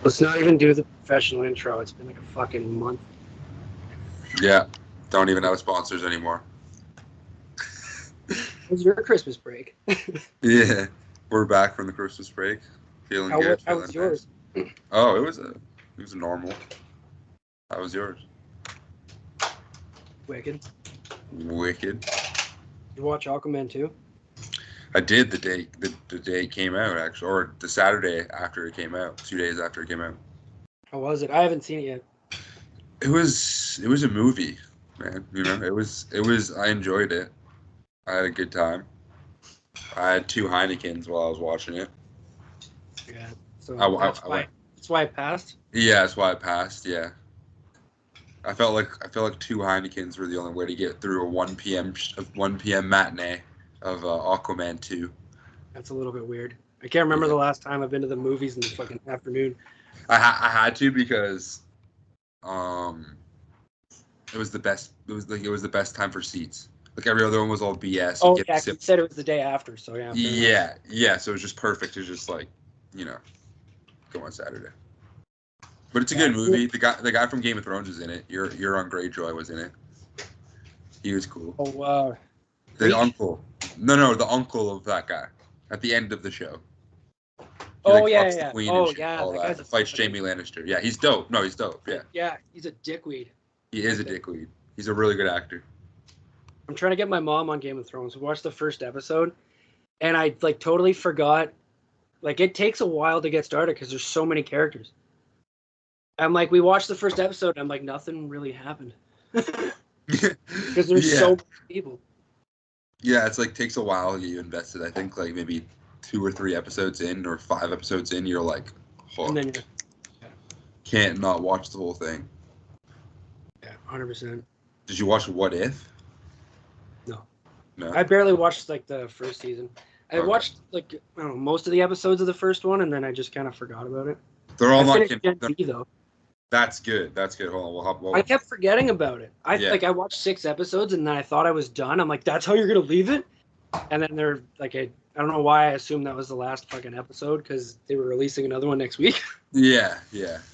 Let's not even do the professional intro. It's been like a fucking month. Yeah, don't even have sponsors anymore. How was your Christmas break? Yeah, we're back from the Christmas break, feeling good, How feeling was nice. yours? Oh, it was a normal. How was yours? Wicked. Wicked. You watch Aquaman too? I did the day it came out actually, or the Saturday after it came out, 2 days after it came out. How was it? I haven't seen it yet. It was a movie, man. It was. I enjoyed it. I had a good time. I had two Heinekens while I was watching it. Yeah. So I that's went. why it passed. Yeah, that's why it passed. Yeah, I felt like two Heinekens were the only way to get through a 1 p.m. matinee of Aquaman 2. That's a little bit weird. I can't remember Yeah. the last time I've been to the movies in the fucking afternoon. I had to because um it was the best. It was the best time for seats. Like every other one was all BS. You Oh get to yeah, 'cause you sit. said it was the day after, so yeah, fair enough. Yeah. So it was just perfect. It was just like, you know, go on Saturday. But it's a Yeah. good movie. The guy from Game of Thrones is in it. Euron Greyjoy was in it. He was cool. Oh, The Greek? uncle. No, the uncle of that guy. At the end of the show. He Oh like yeah, fucks the yeah. queen and Oh shit. yeah, All that guy's that. a Fights fucking Jaime Lannister. Yeah, he's dope. No, he's dope. Yeah. yeah. He's a dickweed. He is a dickweed. He's a really good actor. I'm trying to get my mom on Game of Thrones. We watched the first episode, and I like totally forgot. Like it takes a while to get started because there's so many characters. I'm like, we watched the first episode. And I'm like, nothing really happened because there's so Yeah. many people. Yeah, it's like takes a while to get you invested. I think like maybe 2 or 3 episodes in or 5 episodes in, you're like, And then hooked. Can't not watch the whole thing. yeah, 100%. Did you watch What If? No, No. I barely watched like the first season. I Okay. watched like I don't know most of the episodes of the first one, and then I just kind of forgot about it. They're all I not. finished Gen V though. That's good. That's good. Hold on. I kept forgetting about it. Yeah. I watched 6 episodes and then I thought I was done. I'm like, that's how you're gonna leave it? And then they're like, I don't know why I assumed that was the last fucking episode because they were releasing another one next week. Yeah.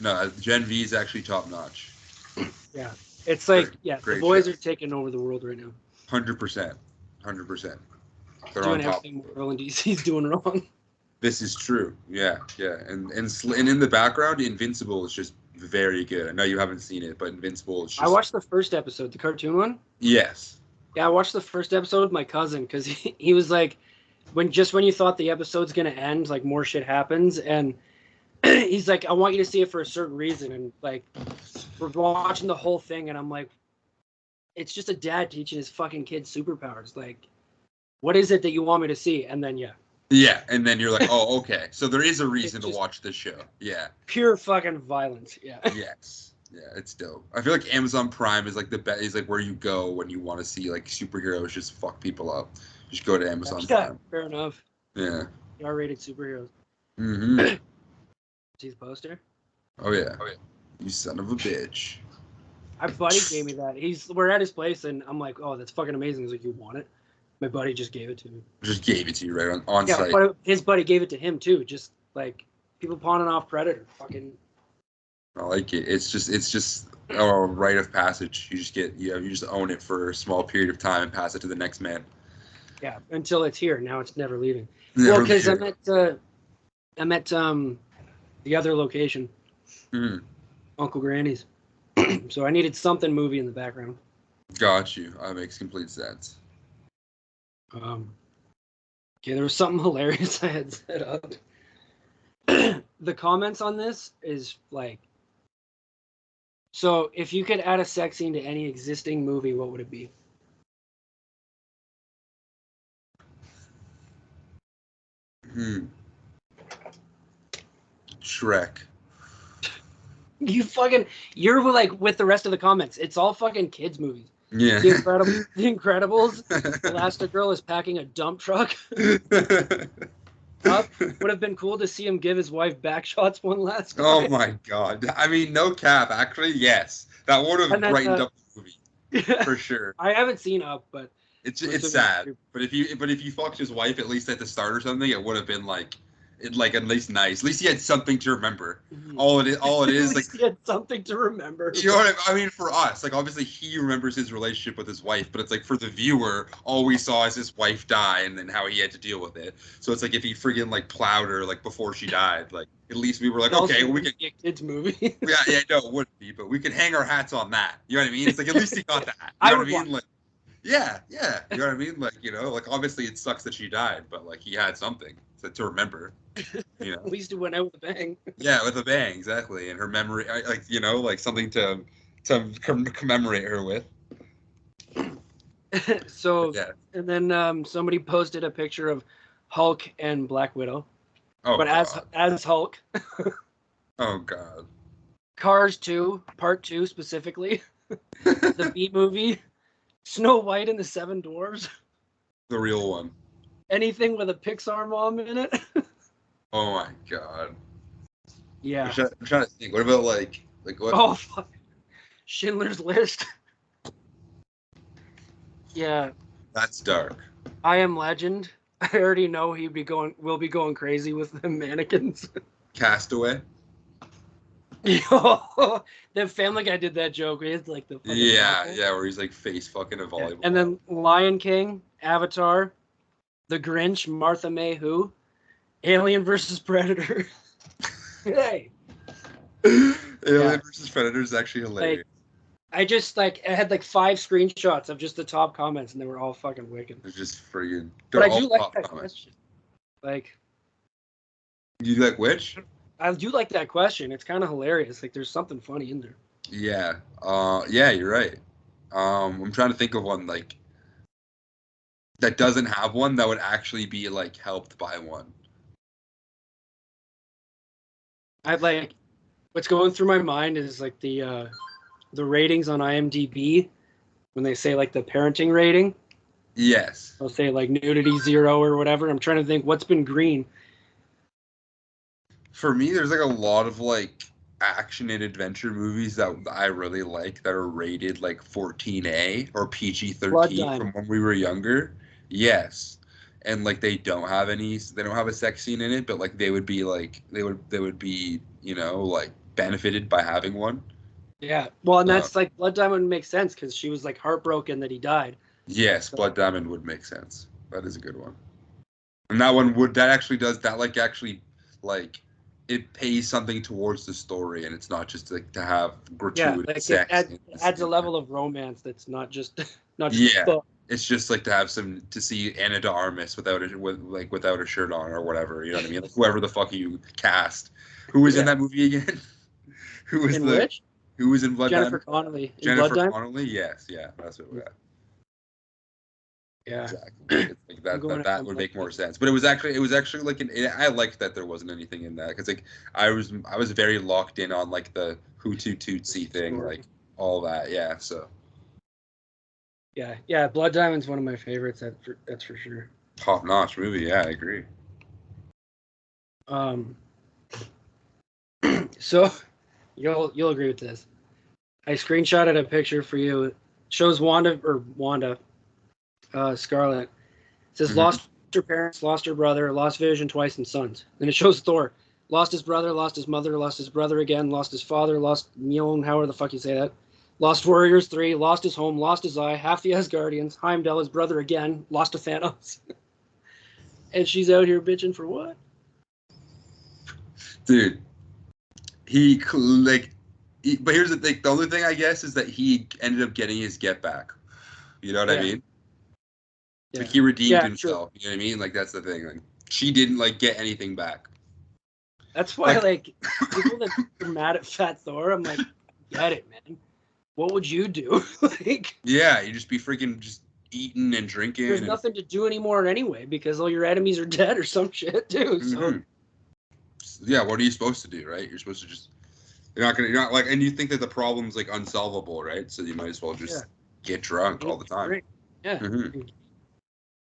No, Gen V is actually top notch. Yeah, it's like Great the boys show. are taking over the world right now. 100%. They're Doing on top. everything Marvel and DC's doing wrong. This is true. Yeah. And in the background, Invincible is just very good. I know you haven't seen it, but Invincible is just. I watched the first episode, the cartoon one. Yes. Yeah, I watched the first episode with my cousin because he was like, when you thought the episode's gonna end, like more shit happens, and he's like, I want you to see it for a certain reason, and like we're watching the whole thing, and I'm like, it's just a dad teaching his fucking kid superpowers. Like, what is it that you want me to see? And then Yeah, and then you're like, oh, okay. So there is a reason It's to just- watch this show. Yeah. pure fucking violence. Yeah. Yes. Yeah, it's dope. I feel like Amazon Prime is like the best. Is like where you go when you want to see like superheroes just fuck people up. Just go to Amazon Yeah, Prime. fair enough. Yeah. R-rated superheroes. Mm-hmm. See the poster? Oh yeah. You son of a bitch. My buddy gave me that. We're at his place, and I'm like, oh, that's fucking amazing. He's like, you want it? My buddy just gave it to me. Just gave it to you right on Yeah, site. but his buddy gave it to him too. Just like people pawning off Predator. Fucking. I like it. It's just a rite of passage. You just own it for a small period of time and pass it to the next man. Yeah, until it's here. Now it's never leaving. Never Well, because leaving. I'm at the other location, Mhm. Uncle Granny's. So I needed something movie in the background. Got you. That makes complete sense. Okay, there was something hilarious I had set up. The comments on this is like, so if you could add a sex scene to any existing movie, what would it be? Shrek. You're like with the rest of the comments. It's all fucking kids movies. Yeah. The Incredibles. Elastigirl is packing a dump truck. Up. Would have been cool to see him give his wife back shots one last time. Oh my god. I mean, no cap. Actually, yes. That would have brightened up the movie for sure. I haven't seen Up, but it's sad. But if you fucked his wife at least at the start or something, it would have been like it, like, at least nice. At least he had something to remember. Mhm. All it is, At like, least he had something to remember. you know what I mean? For us, like, obviously he remembers his relationship with his wife, but it's like for the viewer, all we saw is his wife die and then how he had to deal with it. So it's like if he friggin' like plowed her like before she died, like at least we were like, okay, we can. Be a kids movie. Yeah, no, it wouldn't be, but we could hang our hats on that. You know what I mean? It's like at least he got that. You I know would what I mean? watch. Like, yeah. You know what I mean? Like, you know, like obviously it sucks that she died, but like he had something to remember. You know? At least it went out with a bang. Yeah, with a bang, exactly, and her memory, like, you know, like something to commemorate her with. So, yeah. And then somebody posted a picture of Hulk and Black Widow, Oh, but God. as Hulk. Oh God. Cars 2, Part 2 specifically, the B movie, Snow White and the Seven Dwarfs. The real one. Anything with a Pixar mom in it. Oh my God. Yeah. I'm trying to think. What about like what? Oh fuck. Schindler's List. Yeah. That's dark. I Am Legend. I already know we'll be going crazy with the mannequins. Castaway. Yo, the Family Guy did that joke. It's like the fucking Yeah, waffle. yeah, where he's like face fucking a volleyball. And then Lion King, Avatar, The Grinch, Martha May Who, Alien versus Predator. Hey. Alien versus Predator is actually hilarious. Like, I had like 5 screenshots of just the top comments, and they were all fucking wicked. They're just friggin'. But I do like that question. Like, you like which? I do like that question. It's kind of hilarious. Like, there's something funny in there. Yeah. Yeah, you're right. I'm trying to think of one like that doesn't have one that would actually be like helped by one. I like what's going through my mind is like the ratings on IMDb when they say like the parenting rating. Yes. I'll say like nudity 0 or whatever. I'm trying to think what's been green. For me, there's like a lot of like action and adventure movies that I really like that are rated like 14A or PG-13 from when we were younger. Yes. And like they don't have a sex scene in it, but like they would be, you know, like benefited by having one. Yeah. Well, and that's like Blood Diamond makes sense because she was like heartbroken that he died. Yes, so. Blood Diamond would make sense. That is a good one. And that actually it pays something towards the story, and it's not just like to have gratuitous sex. It adds a level of romance that's not just fun. It's just like to see Anna de Armas without a shirt on or whatever. You know what I mean? Like whoever the fuck you cast. Who was in that movie again? Who was in Blood Jennifer Diamond? Connelly. Jennifer Connelly. Yes, yeah, that's what we got. Yeah, exactly. It's like that would make more sense. But it was actually like I liked that there wasn't anything in that because like I was very locked in on like the Hutu Tutsi thing, like all that. Yeah, so. Yeah. Blood Diamond's one of my favorites. That's for sure. Top notch movie. Yeah, I agree. So you'll agree with this. I screenshotted a picture for you. It shows Wanda. Scarlet. It says lost her parents, lost her brother, lost Vision twice, and sons. Then it shows Thor. Lost his brother, lost his mother, lost his brother again, lost his father, lost Mjolnir, however the fuck you say that. Lost Warriors 3, lost his home, lost his eye, half the Asgardians, Heimdall, his brother again, lost to Thanos. And she's out here bitching for what? Dude. But here's the thing. The only thing I guess is that he ended up getting his get back. You know what I mean? Yeah. Like he redeemed himself. True. You know what I mean? Like that's the thing. Like she didn't like get anything back. That's why like people that are mad at Fat Thor, I'm like, get it, man. What would you do? Like yeah, you just be freaking just eating and drinking. There's nothing to do anymore anyway because all your enemies are dead or some shit too. So yeah, what are you supposed to do, right? You're supposed to just you're not like, and you think that the problem's like unsolvable, right? So you might as well just get drunk all the time. Yeah. Mm-hmm.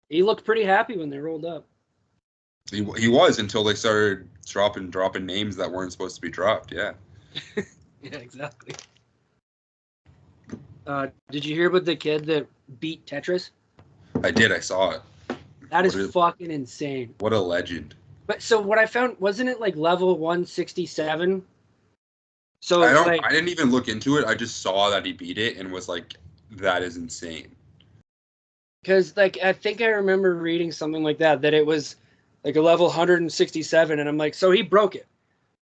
He looked pretty happy when they rolled up. He was until they started dropping names that weren't supposed to be dropped. Yeah. Yeah, exactly. Did you hear about the kid that beat Tetris? I did. I saw it. That is fucking insane. What a legend. But so what I found, wasn't it like level 167? So I didn't even look into it. I just saw that he beat it and was like, that is insane. Because like I think I remember reading something like that it was like a level 167, and I'm like, so he broke it.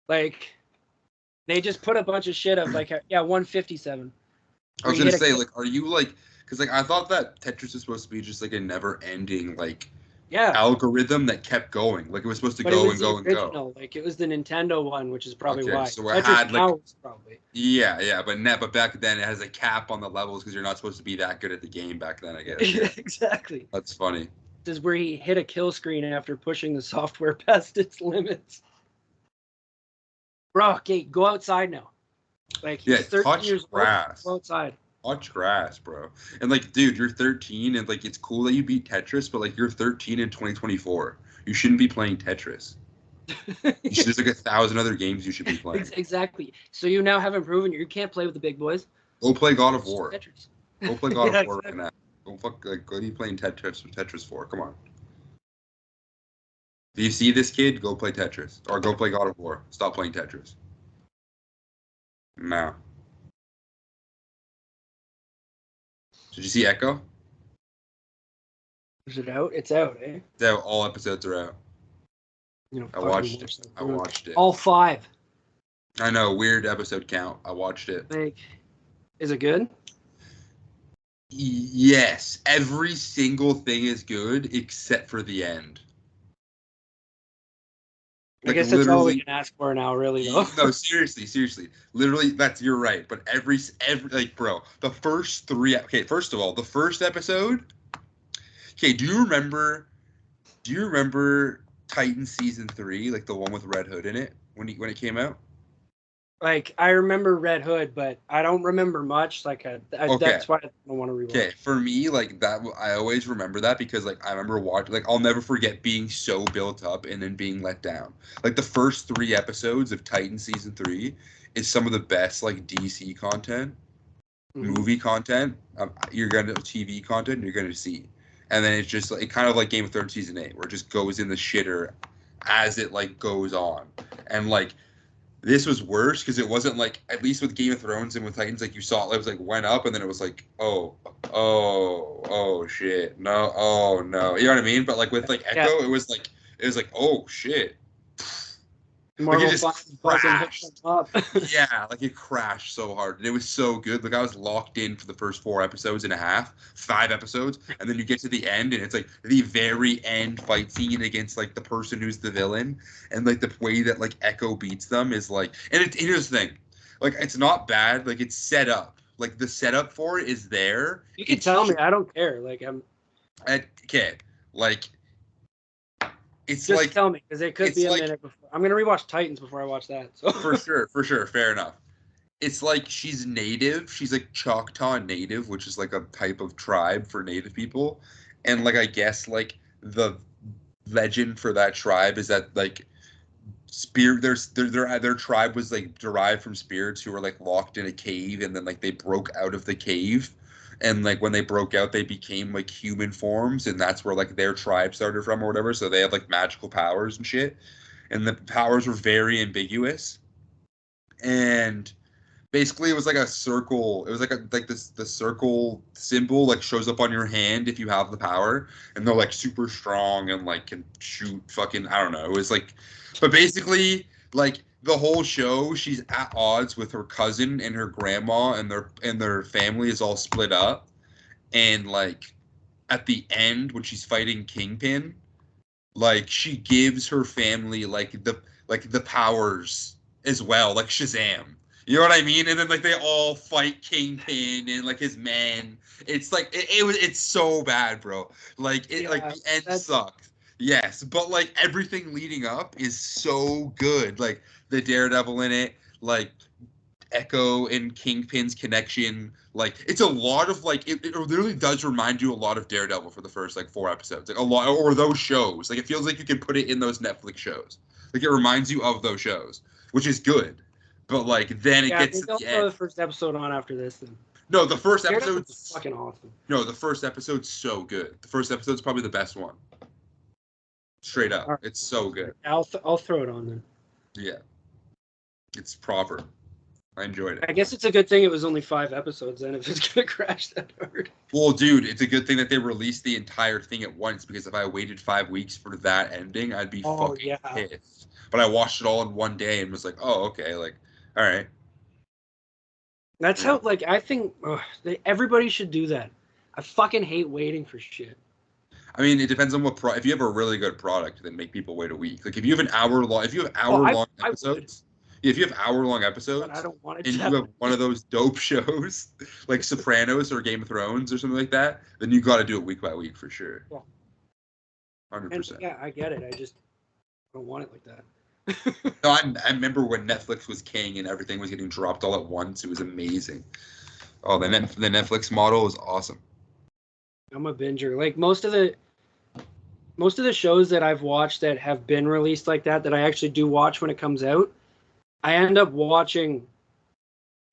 Like they just put a bunch of shit of like 157. I was gonna say, like, are you like, because like I thought that Tetris is supposed to be just like a never-ending like algorithm that kept going. Like it was supposed to go and go and go. Like it was the Nintendo one, which is probably why. So it Tetris had like probably. Yeah, but back then it has a cap on the levels because you're not supposed to be that good at the game back then, I guess. Yeah. Exactly. That's funny. This is where he hit a kill screen after pushing the software past its limits. Bro, okay, go outside now. Like he's 13 years old. Go outside. Touch grass, bro. And like, dude, you're 13, and like, it's cool that you beat Tetris, but like, you're 13 in 2024. You shouldn't be playing Tetris. There's like 1,000 other games you should be playing. Exactly. So you now haven't proven you can't play with the big boys. Go play God of War. Tetris. Go play God of War right now. Go fuck. Like, what are you playing Tetris for? Come on. Do you see this kid? Go play Tetris or go play God of War. Stop playing Tetris. No. Did you see Echo? Is it out? It's out, eh? It's out. All episodes are out. I watched it. I watched it. All 5. I know. Weird episode count. I watched it. Like, is it good? Yes. Every single thing is good except for the end. Like, I guess that's all we can ask for now, really, though. No, seriously. Literally, you're right. But every like, bro, the first 3. Okay, first of all, the first episode. Okay, do you remember Titan season 3, like the one with Red Hood in it when it came out? Like, I remember Red Hood, but I don't remember much. Like, that's why I don't want to rewatch. Okay, for me, like that, I always remember that because like I remember watching. Like I'll never forget being so built up and then being let down. Like the first 3 episodes of Titan season 3 is some of the best like DC content, movie content. TV content you're gonna see, and then it's just like kind of like Game of Thrones season 8, where it just goes in the shitter as it like goes on, and like. This was worse because it wasn't like, at least with Game of Thrones and with Titans, like you saw it was like went up and then it was like, oh shit, no, oh no, you know what I mean? But like with like Echo, it was like oh shit. Like it just crashed. Yeah, like it crashed so hard. And it was so good. Like I was locked in for the first 4 episodes and a half, 5 episodes, and then you get to the end and it's like the very end fight scene against like the person who's the villain, and like the way that like Echo beats them is like, and here's the thing, like it's not bad. Like it's set up. Like the setup for it is there. You can tell me. I don't care. Like I'm. Okay, like. It's just like, tell me, because it could be a minute before. I'm gonna rewatch Titans before I watch that. So for sure, fair enough. It's like she's native. She's like Choctaw Native, which is like a type of tribe for Native people, and like I guess like the legend for that tribe is that like their tribe was like derived from spirits who were like locked in a cave, and then like they broke out of the cave. And like when they broke out, they became like human forms, and that's where like their tribe started from or whatever. So they have like magical powers and shit, and the powers were very ambiguous. And basically, it was like a circle. It was like the circle symbol like shows up on your hand if you have the power, and they're like super strong and like can shoot fucking, I don't know. It was like, but basically like. The whole show, she's at odds with her cousin and her grandma, and their family is all split up. And like at the end, when she's fighting Kingpin, like she gives her family like the powers as well, like Shazam. You know what I mean? And then like they all fight Kingpin and like his men. It's like it's so bad, bro. Like like the end sucks. Yes, but like everything leading up is so good. Like the Daredevil in it, like Echo and Kingpin's connection, like it's a lot of like it literally does remind you a lot of Daredevil for the first like 4 episodes, like a lot, or those shows. Like it feels like you can put it in those Netflix shows. Like it reminds you of those shows, which is good. But like then it gets to the end. The first episode on after this then. No, the first episode's fucking awesome. No, the first episode's so good. The first episode's probably the best one. Straight up. Right. It's so good. I'll throw it on then. Yeah. It's proper. I enjoyed it. I guess it's a good thing it was only 5 episodes then if it's going to crash that hard. Well, dude, it's a good thing that they released the entire thing at once, because if I waited 5 weeks for that ending, I'd be fucking pissed. But I watched it all in one day and was like, oh, okay, like, all right. That's how, like, I think everybody should do that. I fucking hate waiting for shit. I mean, it depends on what if you have a really good product, then make people wait a week. Like if you have hour-long episodes, if you have hour-long episodes, I don't want and you have one of those dope shows like Sopranos or Game of Thrones or something like that, then you got to do it week by week for sure. 100%. Yeah, I get it. I just don't want it like that. No, I remember when Netflix was king and everything was getting dropped all at once. It was amazing. Oh, the Netflix model is awesome. I'm a binger. Like most of the shows that I've watched that have been released like that I actually do watch when it comes out, I end up watching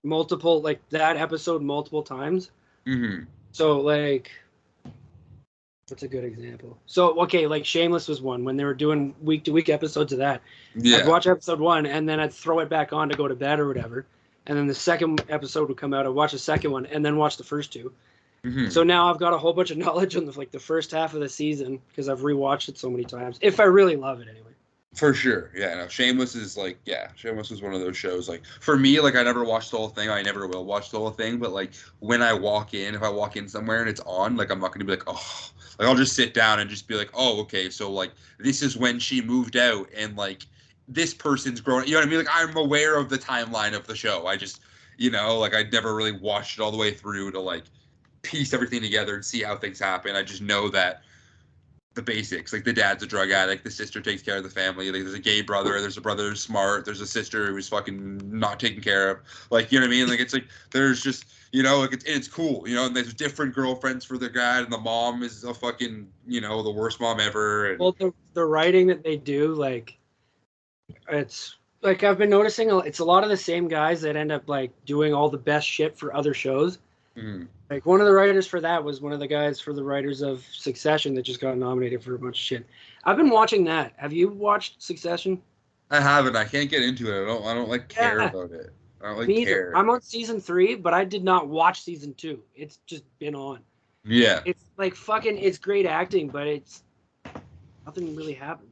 multiple, like that episode multiple times. Mm-hmm. So like, what's a good example? So okay, like Shameless was one when they were doing week-to-week episodes of that. Yeah. I'd watch episode 1 and then I'd throw it back on to go to bed or whatever, and then the second episode would come out. I'd watch the second one and then watch the first 2. Mm-hmm. So now I've got a whole bunch of knowledge on the first half of the season because I've rewatched it so many times. If I really love it, anyway. For sure, yeah. No, Shameless is like, Shameless is one of those shows. Like for me, like I never watched the whole thing. I never will watch the whole thing. But like when I walk in, if I walk in somewhere and it's on, like I'm not gonna be like, oh, like I'll just sit down and just be like, oh, okay, so like this is when she moved out and like this person's growing. You know what I mean? Like I'm aware of the timeline of the show. I just, like I never really watched it all the way through to like piece everything together and see how things happen. I just know that the basics, like the dad's a drug addict, the sister takes care of the family, like there's a gay brother, there's a brother who's smart, there's a sister who's fucking not taken care of, like, you know what I mean? Like it's like there's just, like it's cool, and there's different girlfriends for the guy, and the mom is a fucking, the worst mom ever. And well, the writing that they do, like, it's like I've been noticing it's a lot of the same guys that end up like doing all the best shit for other shows. Mm. Like one of the writers for that was one of the guys for the writers of Succession that just got nominated for a bunch of shit. I've been watching that. Have you watched Succession? I haven't. I can't get into it. I don't like care about it. I don't like care. I'm on season 3, but I did not watch season 2. It's just been on. Yeah. It's like fucking. It's great acting, but it's nothing really happened.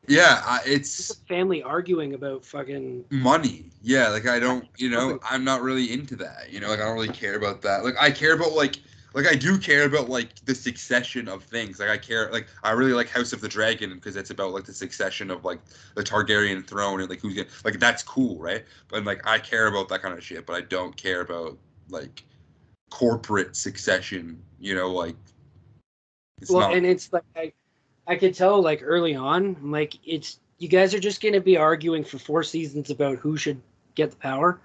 Yeah, it's a family arguing about fucking money. Yeah, like I don't, I'm not really into that. Like I don't really care about that. Like I care about like I do care about like the succession of things. Like I really like House of the Dragon because it's about like the succession of like the Targaryen throne and like who's gonna, like that's cool, right? But like I care about that kind of shit, but I don't care about like corporate succession. Like it's not. And it's like I could tell like early on, like it's you guys are just gonna be arguing for 4 seasons about who should get the power,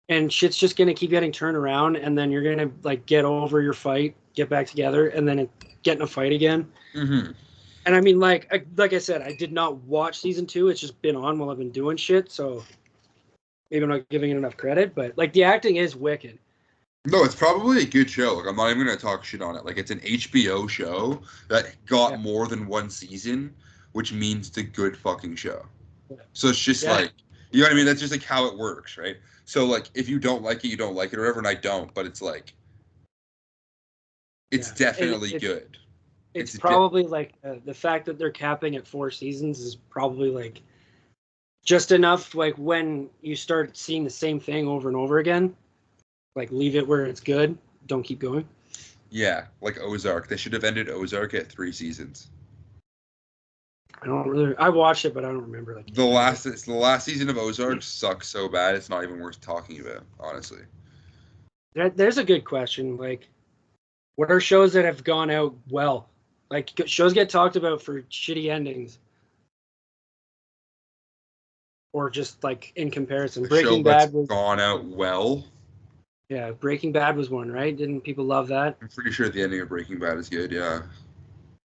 and shit's just gonna keep getting turned around, and then you're gonna like get over your fight, get back together, and then get in a fight again. Mm-hmm. And I mean, like I said, I did not watch season 2. It's just been on while I've been doing shit, so maybe I'm not giving it enough credit. But like the acting is wicked. No, it's probably a good show. Like I'm not even gonna talk shit on it. Like it's an HBO show that got more than 1 season, which means it's a good fucking show. Yeah. So it's just like, you know what I mean? That's just like how it works, right? So like if you don't like it, you don't like it or whatever, and I don't. But it's like, it's definitely good. It's probably like the fact that they're capping at 4 seasons is probably like just enough. Like when you start seeing the same thing over and over again. Like, leave it where it's good. Don't keep going. Yeah, like Ozark. They should have ended Ozark at 3 seasons. I watched it, but I don't remember. Like the last season of Ozark sucks so bad, it's not even worth talking about, honestly. There's a good question. Like, what are shows that have gone out well? Like, shows get talked about for shitty endings. Or just, like, in comparison. Breaking Bad was gone out well. Yeah, Breaking Bad was one, right? Didn't people love that? I'm pretty sure the ending of Breaking Bad is good, yeah.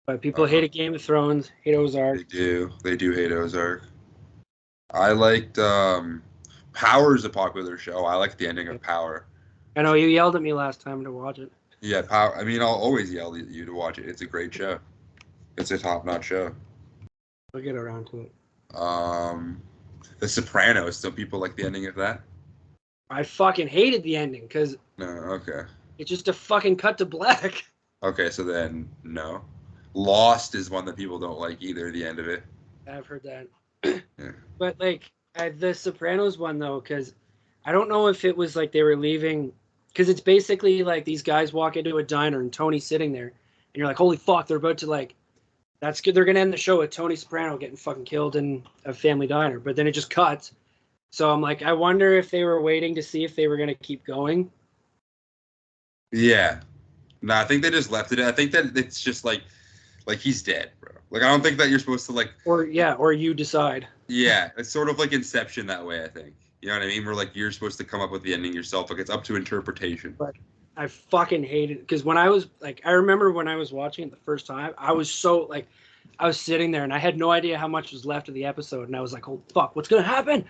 But people hated Game of Thrones, hate Ozark. They do hate Ozark. I liked Power is a popular show. I like the ending of Power. I know you yelled at me last time to watch it. Yeah, Power. I mean, I'll always yell at you to watch it. It's a great show. It's a top-notch show. I'll get around to it. The Sopranos. Some people like the ending of that. I fucking hated the ending because No, okay. it's just a fucking cut to black. Okay, so then no. Lost is one that people don't like either. The end of it. I've heard that. Yeah. But like the Sopranos one though, because I don't know if it was like they were leaving, because it's basically like these guys walk into a diner and Tony's sitting there, and you're like, holy fuck, they're about to like, that's good. They're gonna end the show with Tony Soprano getting fucking killed in a family diner, but then it just cuts. So I'm like, I wonder if they were waiting to see if they were gonna keep going. Yeah. No, I think they just left it. I think that it's just like he's dead, bro. Like I don't think that you're supposed to like. Or you decide. Yeah, it's sort of like Inception that way. I think. You know what I mean? Where like you're supposed to come up with the ending yourself. Like it's up to interpretation. But I fucking hated it because when I was like, I remember when I was watching it the first time, I was so like, I was sitting there and I had no idea how much was left of the episode, and I was like, oh fuck, what's gonna happen?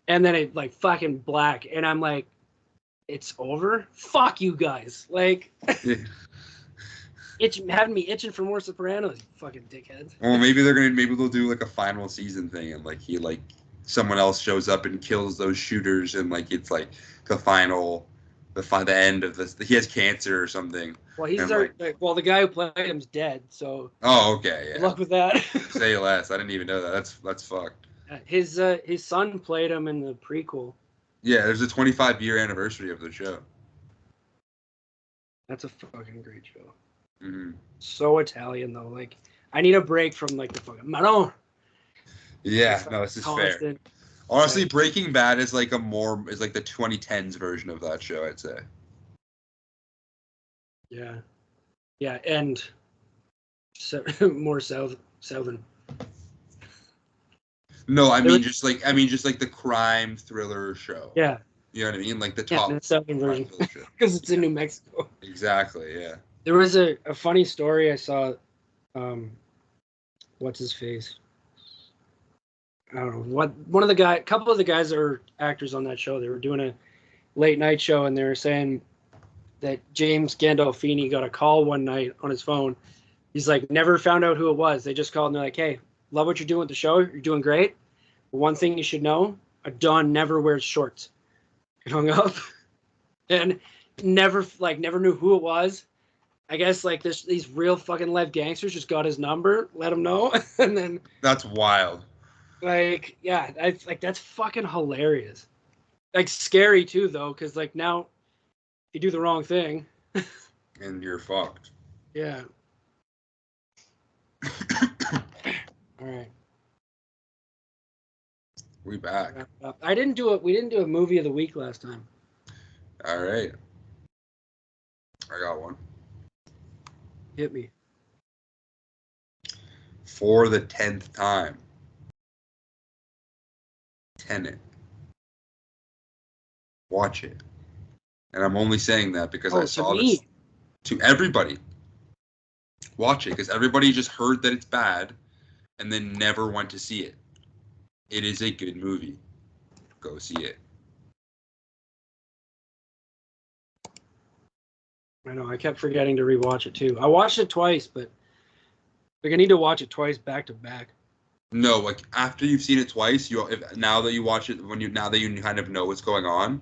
And then it like fucking black, and I'm like, it's over. Fuck you guys, like. Yeah. Having me itching for more Sopranos, you fucking dickheads. Well, maybe they'll do like a final season thing, and like someone else shows up and kills those shooters, and like it's like the end of this. He has cancer or something. Well, the guy who played him's dead, so. Oh, okay, yeah. Good luck with that. Say less. I didn't even know that. That's fucked. His son played him in the prequel. Yeah, there's a 25-year anniversary of the show. That's a fucking great show. Mm-hmm. So Italian though, like I need a break from like the fucking Manon. Yeah, no, this is fair. Honestly, Breaking Bad is like the 2010s version of that show, I'd say. Yeah, and more southern. No, I mean just like the crime thriller show. Yeah. You know what I mean? Like the top the southern version because it's in New Mexico. Exactly. Yeah. There was a funny story I saw. What's his face? I don't know what. A couple of the guys that are actors on that show. They were doing a late night show, and they were saying that James Gandolfini got a call one night on his phone. He's like, never found out who it was. They just called and they're like, hey, love what you're doing with the show. You're doing great. But one thing you should know: a Don never wears shorts. And hung up, and never knew who it was. I guess like these real fucking live gangsters just got his number, let him know, and then that's wild. Like, yeah, that's fucking hilarious. Like scary too though, because like now you do the wrong thing. And you're fucked. Yeah. All right. We back. We didn't do a movie of the week last time. All right. I got one. Hit me. For the 10th time. Tenet. Watch it. And I'm only saying that because I saw this to everybody. Watch it because everybody just heard that it's bad and then never went to see it. It is a good movie. Go see it. I know. I kept forgetting to rewatch it too. I watched it twice, but like I need to watch it twice back to back. No, like after you've seen it twice, now that you watch it, now that you kind of know what's going on,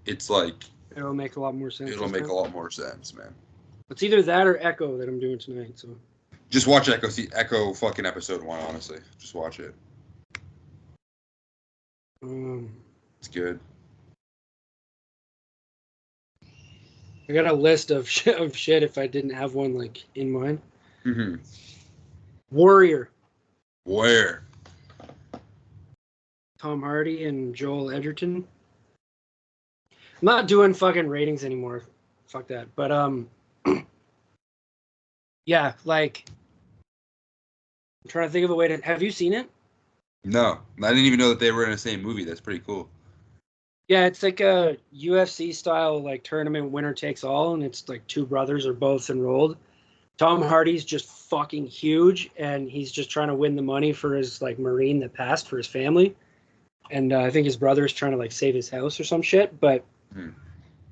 it's like it'll make a lot more sense. It'll make a lot more sense, man. It's either that or Echo that I'm doing tonight. So just watch Echo. See Echo fucking episode 1. Honestly, just watch it. It's good. I got a list of shit if I didn't have one like in mind. Mm-hmm. Warrior. Where? Tom Hardy and Joel Edgerton. I'm not doing fucking ratings anymore. Fuck that. But yeah, like I'm trying to think of a way to. Have you seen it? No, I didn't even know that they were in the same movie. That's pretty cool. Yeah, it's like a UFC style like tournament, winner takes all, and it's like two brothers are both enrolled. Tom Hardy's just fucking huge, and he's just trying to win the money for his like Marine that passed for his family, and I think his brother is trying to like save his house or some shit. But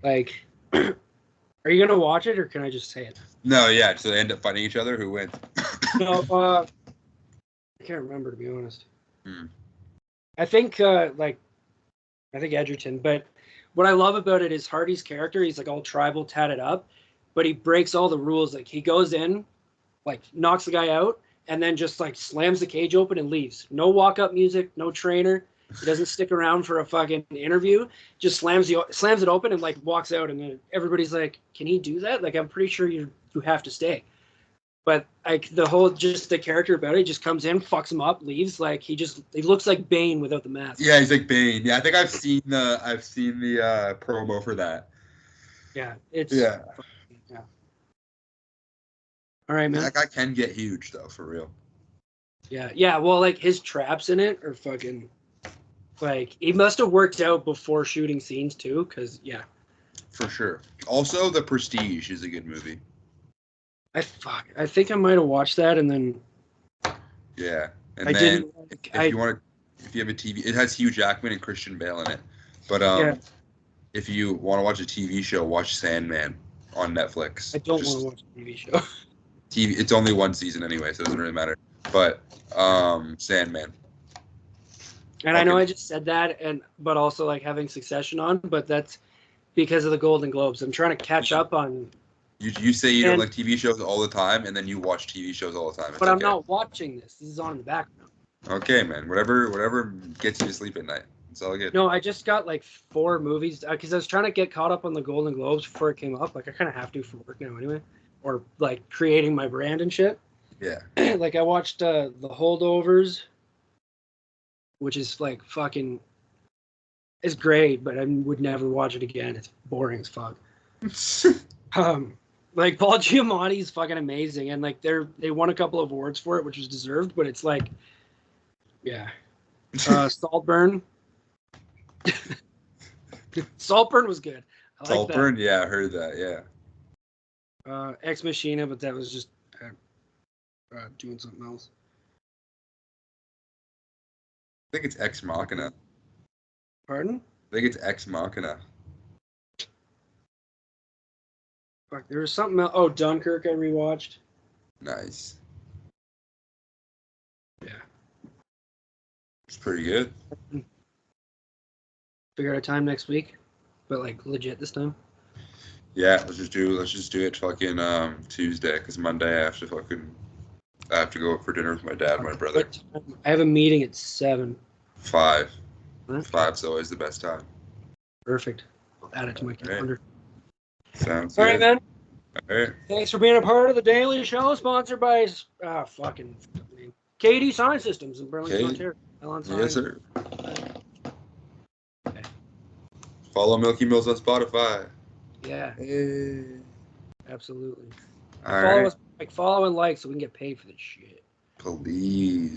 like, are you gonna watch it or can I just say it? No, yeah. So they end up fighting each other. Who wins? No, I can't remember, to be honest. Hmm. I think Edgerton, but what I love about it is Hardy's character. He's like all tribal, tatted up, but he breaks all the rules. Like he goes in, like knocks the guy out, and then just like slams the cage open and leaves. No walk up music, no trainer. He doesn't stick around for a fucking interview. Just slams it open and like walks out, and then everybody's like, "Can he do that?" Like I'm pretty sure you have to stay. But like the character about it just comes in, fucks him up, leaves. Like he looks like Bane without the mask. Yeah, he's like Bane. Yeah, I think I've seen the promo for that. Yeah, it's yeah. All right, man. That guy can get huge though, for real. Yeah. Well, like his traps in it are fucking. Like he must have worked out before shooting scenes too, because For sure. Also, The Prestige is a good movie. I think I might have watched that and then. Yeah, and I then didn't. if you have a TV, it has Hugh Jackman and Christian Bale in it. But if you want to watch a TV show, watch Sandman on Netflix. I don't want to watch a TV show. TV. It's only one season anyway, so it doesn't really matter. But Sandman. And I know I just said that, but also like having Succession on, but that's because of the Golden Globes. I'm trying to catch up on. You say you don't like TV shows all the time, and then you watch TV shows all the time. But I'm not watching this. This is on in the background. Okay, man. Whatever gets you to sleep at night. It's all good. No, I just got like 4 movies because I was trying to get caught up on the Golden Globes before it came up. Like I kind of have to for work now anyway, or like creating my brand and shit. Yeah. Like I watched The Holdovers, which is like fucking. It's great, but I would never watch it again. It's boring as fuck. Like Paul Giamatti is fucking amazing, and like they won a couple of awards for it, which was deserved. But it's like, Saltburn. Saltburn was good. I like Saltburn, yeah, I heard that. Yeah. Ex Machina, but that was just doing something else. I think it's Ex Machina. Pardon? I think it's Ex Machina. Fuck, there was something else. Oh, Dunkirk I rewatched. Nice. Yeah. It's pretty good. Figure out a time next week, but like legit this time. Yeah, let's just do it fucking Tuesday, because Monday I have to go for dinner with my dad and my brother. I have a meeting at 7. 5. Okay. 5's always the best time. Perfect. I'll add it to my calendar. Sounds All good. right, man. All right. Thanks for being a part of the Daily Show, sponsored by KD Sign Systems in Burlington, Ontario. Yes, sir. Okay. Follow Milky Mills on Spotify. Yeah. Hey. Absolutely. All right. Follow and like so we can get paid for this shit. Please.